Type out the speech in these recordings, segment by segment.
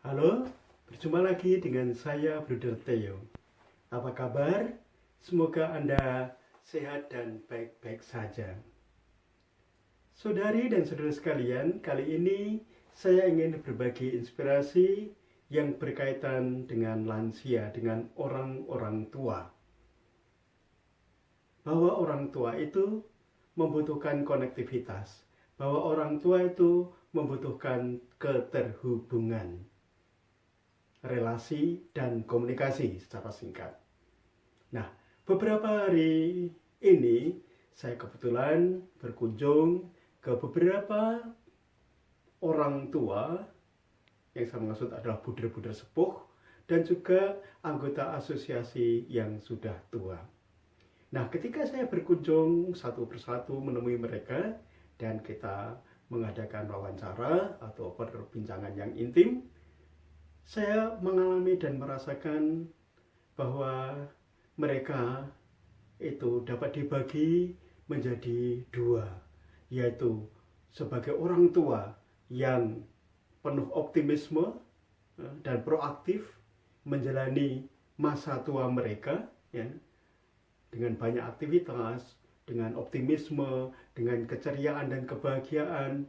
Halo, berjumpa lagi dengan saya Bruder Theo. Apa kabar? Semoga Anda sehat dan baik-baik saja. Saudari dan saudara sekalian, kali ini saya ingin berbagi inspirasi yang berkaitan dengan lansia, dengan orang-orang tua. Bahwa orang tua itu membutuhkan konektivitas, bahwa orang tua itu membutuhkan keterhubungan, relasi, dan komunikasi secara singkat. Nah, beberapa hari ini saya kebetulan berkunjung ke beberapa orang tua, yang saya maksud adalah buder-buder sepuh, dan juga anggota asosiasi yang sudah tua. Nah, ketika saya berkunjung satu persatu menemui mereka, dan kita mengadakan wawancara atau perbincangan yang intim, saya mengalami dan merasakan bahwa mereka itu dapat dibagi menjadi dua, yaitu sebagai orang tua yang penuh optimisme dan proaktif menjalani masa tua mereka, ya, dengan banyak aktivitas, dengan optimisme, dengan keceriaan dan kebahagiaan.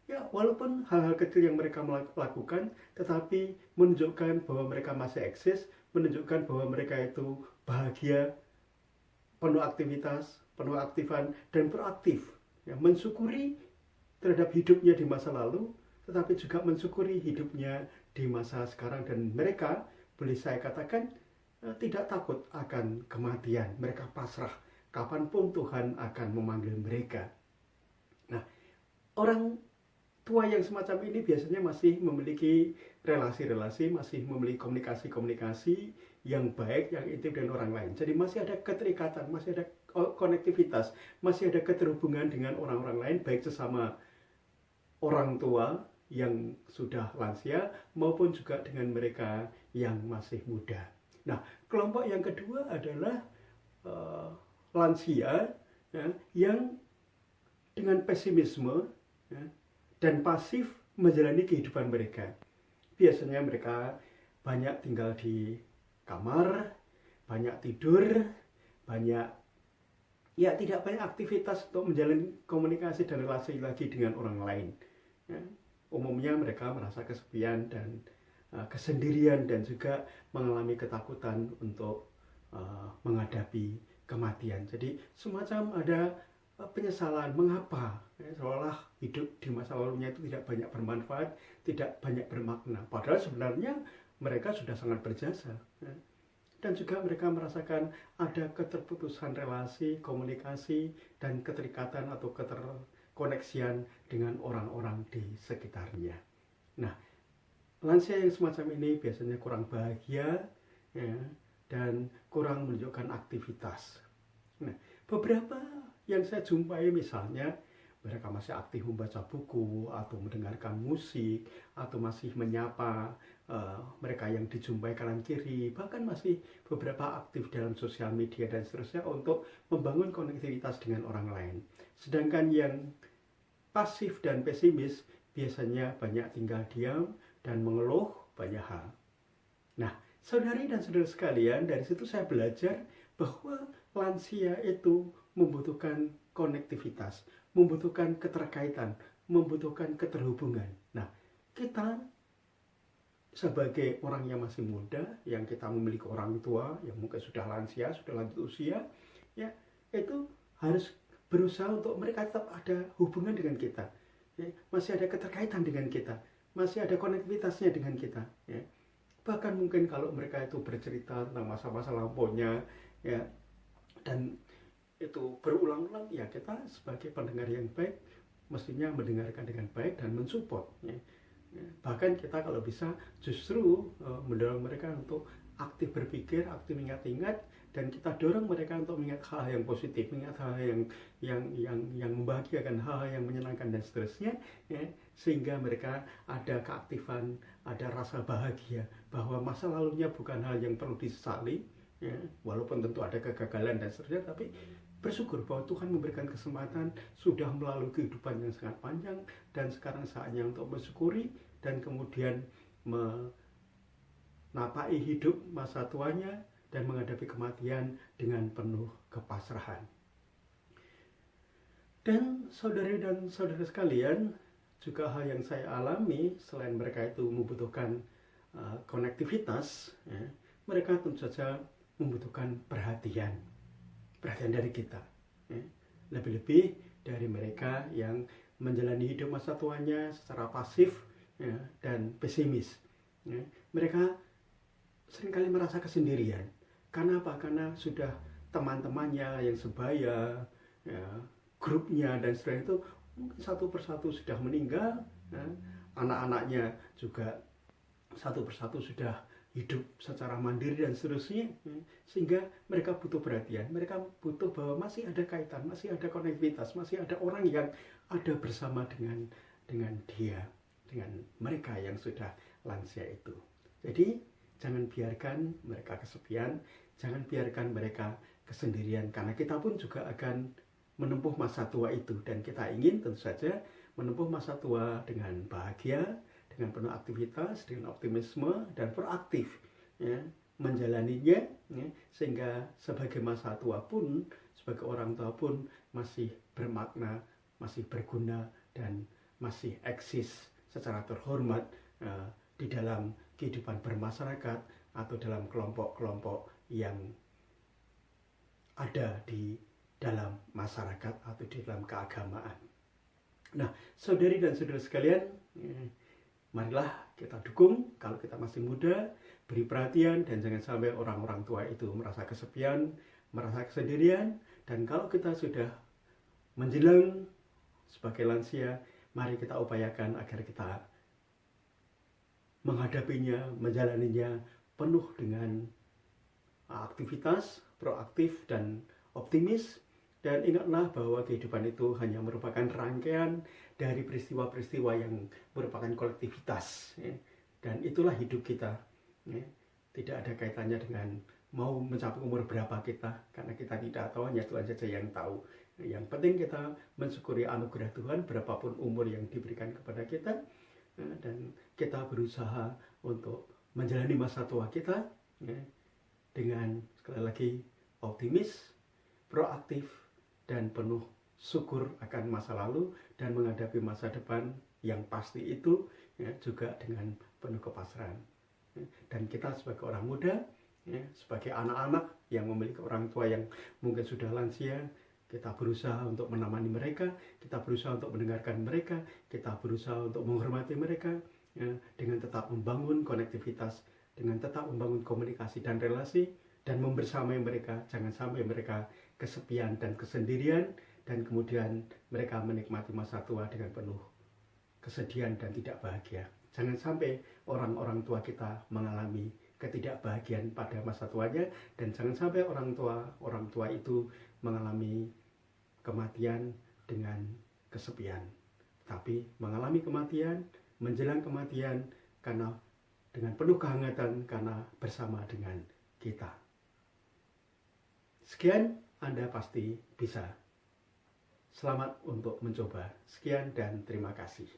Ya, walaupun hal-hal kecil yang mereka lakukan, tetapi menunjukkan bahwa mereka masih eksis, menunjukkan bahwa mereka itu bahagia, penuh aktivitas, penuh aktifan, dan proaktif. Ya, mensyukuri terhadap hidupnya di masa lalu, tetapi juga mensyukuri hidupnya di masa sekarang. Dan mereka, boleh saya katakan, tidak takut akan kematian. Mereka pasrah, kapanpun Tuhan akan memanggil mereka. Nah, orang tua yang semacam ini biasanya masih memiliki relasi-relasi, masih memiliki komunikasi-komunikasi yang baik, yang intim dengan orang lain. Jadi masih ada keterikatan, masih ada konektivitas, masih ada keterhubungan dengan orang-orang lain, baik sesama orang tua yang sudah lansia maupun juga dengan mereka yang masih muda. Nah, kelompok yang kedua adalah lansia, ya, yang dengan pesimisme, ya, dan pasif menjalani kehidupan mereka. Biasanya mereka banyak tinggal di kamar, banyak tidur, banyak, ya, tidak banyak aktivitas untuk menjalin komunikasi dan relasi lagi dengan orang lain. Ya, umumnya mereka merasa kesepian dan kesendirian, dan juga mengalami ketakutan untuk menghadapi kematian. Jadi semacam ada penyesalan, mengapa, ya, seolah hidup di masa lalunya itu tidak banyak bermanfaat, tidak banyak bermakna, padahal sebenarnya mereka sudah sangat berjasa, ya. Dan juga mereka merasakan ada keterputusan relasi, komunikasi, dan keterikatan atau keterkoneksian dengan orang-orang di sekitarnya. Nah, lansia yang semacam ini biasanya kurang bahagia, ya, dan kurang menunjukkan aktivitas. Nah, beberapa yang saya jumpai misalnya mereka masih aktif membaca buku atau mendengarkan musik atau masih menyapa mereka yang dijumpai kanan kiri, bahkan masih beberapa aktif dalam sosial media dan seterusnya untuk membangun konektivitas dengan orang lain. Sedangkan yang pasif dan pesimis biasanya banyak tinggal diam dan mengeluh banyak hal. Nah, saudari dan saudara sekalian, dari situ saya belajar bahwa lansia itu membutuhkan konektivitas, membutuhkan keterkaitan, membutuhkan keterhubungan. Nah, kita sebagai orang yang masih muda, yang kita memiliki orang tua yang mungkin sudah lansia, sudah lanjut usia, ya, itu harus berusaha untuk mereka tetap ada hubungan dengan kita, ya, masih ada keterkaitan dengan kita, masih ada konektivitasnya dengan kita, ya. Bahkan mungkin kalau mereka itu bercerita tentang masa-masa lampaunya, ya, dan itu berulang-ulang, ya, kita sebagai pendengar yang baik mestinya mendengarkan dengan baik dan mensupport, ya. Bahkan kita kalau bisa justru mendorong mereka untuk aktif berpikir, aktif mengingat-ingat, dan kita dorong mereka untuk mengingat hal yang positif, mengingat hal yang membahagiakan, hal yang menyenangkan dan seterusnya, ya, sehingga mereka ada keaktifan, ada rasa bahagia bahwa masa lalunya bukan hal yang perlu disesali, ya, walaupun tentu ada kegagalan dan seterusnya, tapi bersyukur bahwa Tuhan memberikan kesempatan, sudah melalui kehidupan yang sangat panjang, dan sekarang saatnya untuk bersyukuri dan kemudian menapai hidup masa tuanya dan menghadapi kematian dengan penuh kepasrahan. Dan saudari dan saudara sekalian, juga hal yang saya alami selain mereka itu membutuhkan konektivitas, ya, mereka tentu saja membutuhkan perhatian dari kita, ya. Lebih-lebih dari mereka yang menjalani hidup masa tuanya secara pasif, ya, dan pesimis, ya. Mereka seringkali merasa kesendirian. Karena apa? Karena sudah teman-temannya yang sebaya, ya, grupnya dan seterusnya itu mungkin satu persatu sudah meninggal, ya. Anak-anaknya juga satu persatu sudah hidup secara mandiri dan seterusnya, ya. Sehingga mereka butuh perhatian, mereka butuh bahwa masih ada kaitan, masih ada konektivitas, masih ada orang yang ada bersama dengan dia, dengan mereka yang sudah lansia itu. Jadi jangan biarkan mereka kesepian, jangan biarkan mereka kesendirian, karena kita pun juga akan menempuh masa tua itu, dan kita ingin tentu saja menempuh masa tua dengan bahagia, dengan penuh aktivitas, dengan optimisme dan proaktif, ya, menjalaninya, ya, sehingga sebagai masa tua pun, sebagai orang tua pun masih bermakna, masih berguna, dan masih eksis secara terhormat di dalam kehidupan bermasyarakat atau dalam kelompok-kelompok yang ada di dalam masyarakat atau di dalam keagamaan. Nah, saudari dan saudara sekalian, marilah kita dukung kalau kita masih muda, beri perhatian, dan jangan sampai orang-orang tua itu merasa kesepian, merasa kesendirian. Dan kalau kita sudah menjelang sebagai lansia, mari kita upayakan agar kita menghadapinya, menjalaninya penuh dengan aktivitas, proaktif, dan optimis. Dan ingatlah bahwa kehidupan itu hanya merupakan rangkaian dari peristiwa-peristiwa yang merupakan kolektivitas, ya. Dan itulah hidup kita, ya. Tidak ada kaitannya dengan mau mencapai umur berapa kita, karena kita tidak tahu, hanya Tuhan saja yang tahu. Yang penting kita mensyukuri anugerah Tuhan berapapun umur yang diberikan kepada kita, ya, dan kita berusaha untuk menjalani masa tua kita, ya, dengan sekali lagi optimis, proaktif, dan penuh syukur akan masa lalu, dan menghadapi masa depan yang pasti itu, ya, juga dengan penuh kepasrahan. Dan kita sebagai orang muda, ya, sebagai anak-anak yang memiliki orang tua yang mungkin sudah lansia, kita berusaha untuk menemani mereka, kita berusaha untuk mendengarkan mereka, kita berusaha untuk menghormati mereka, ya, dengan tetap membangun konektivitas, dengan tetap membangun komunikasi dan relasi, dan membersamai mereka. Jangan sampai mereka kesepian dan kesendirian, dan kemudian mereka menikmati masa tua dengan penuh kesedihan dan tidak bahagia. Jangan sampai orang-orang tua kita mengalami ketidakbahagiaan pada masa tuanya, dan jangan sampai orang tua itu mengalami kematian dengan kesepian, tapi mengalami kematian, menjelang kematian karena dengan penuh kehangatan, karena bersama dengan kita. Sekian, Anda pasti bisa. Selamat untuk mencoba. Sekian dan terima kasih.